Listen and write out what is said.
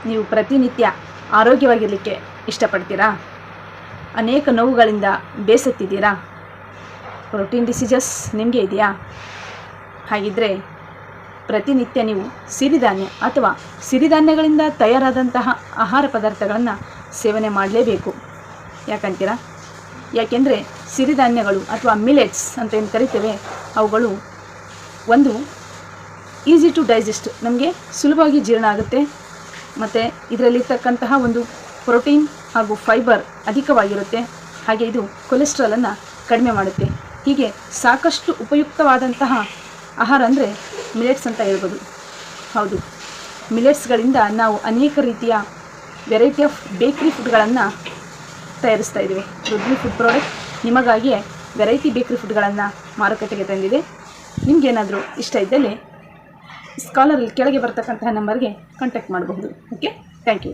ನೀವು ಪ್ರತಿನಿತ್ಯ ಆರೋಗ್ಯವಾಗಿರಲಿಕ್ಕೆ ಇಷ್ಟಪಡ್ತೀರಾ? ಅನೇಕ ನೋವುಗಳಿಂದ ಬೇಸತ್ತಿದ್ದೀರಾ? ಪ್ರೋಟೀನ್ ಡಿಸೀಸಸ್ ನಿಮಗೆ ಇದೆಯಾ? ಹಾಗಿದ್ದರೆ ಪ್ರತಿನಿತ್ಯ ನೀವು ಸಿರಿಧಾನ್ಯ ಅಥವಾ ಸಿರಿಧಾನ್ಯಗಳಿಂದ ತಯಾರಾದಂತಹ ಆಹಾರ ಪದಾರ್ಥಗಳನ್ನು ಸೇವನೆ ಮಾಡಲೇಬೇಕು. ಯಾಕಂತೀರಾ? ಯಾಕೆಂದರೆ ಸಿರಿಧಾನ್ಯಗಳು ಅಥವಾ ಮಿಲೆಟ್ಸ್ ಅಂತ ಏನು ಕರಿತೇವೆ, ಅವುಗಳು ಒಂದು ಈಸಿ ಟು ಡೈಜೆಸ್ಟ್, ನಮಗೆ ಸುಲಭವಾಗಿ ಜೀರ್ಣ ಆಗುತ್ತೆ. ಮತ್ತು ಇದರಲ್ಲಿರ್ತಕ್ಕಂತಹ ಒಂದು ಪ್ರೋಟೀನ್ ಹಾಗೂ ಫೈಬರ್ ಅಧಿಕವಾಗಿರುತ್ತೆ. ಹಾಗೆ ಇದು ಕೊಲೆಸ್ಟ್ರಾಲನ್ನು ಕಡಿಮೆ ಮಾಡುತ್ತೆ. ಹೀಗೆ ಸಾಕಷ್ಟು ಉಪಯುಕ್ತವಾದಂತಹ ಆಹಾರ ಅಂದರೆ ಮಿಲೆಟ್ಸ್ ಅಂತ ಹೇಳ್ಬೋದು. ಹೌದು, ಮಿಲೆಟ್ಸ್ಗಳಿಂದ ನಾವು ಅನೇಕ ರೀತಿಯ ವೆರೈಟಿ ಆಫ್ ಬೇಕ್ರಿ ಫುಡ್ಗಳನ್ನು ತಯಾರಿಸ್ತಾ ಇದ್ದೀವಿ. ರುದ್ರಿ ಫುಡ್ ಪ್ರಾಡಕ್ಟ್ ನಿಮಗಾಗಿಯೇ ವೆರೈಟಿ ಬೇಕ್ರಿ ಫುಡ್ಗಳನ್ನು ಮಾರುಕಟ್ಟೆಗೆ ತಂದಿದೆ. ನಿಮಗೇನಾದರೂ ಇಷ್ಟ ಇದ್ದಲ್ಲಿ ಸ್ಕಾಲರಲ್ಲಿ ಕೆಳಗೆ ಬರ್ತಕ್ಕಂತಹ ನಂಬರ್ಗೆ ಕಾಂಟ್ಯಾಕ್ಟ್ ಮಾಡಬಹುದು. Okay, thank you.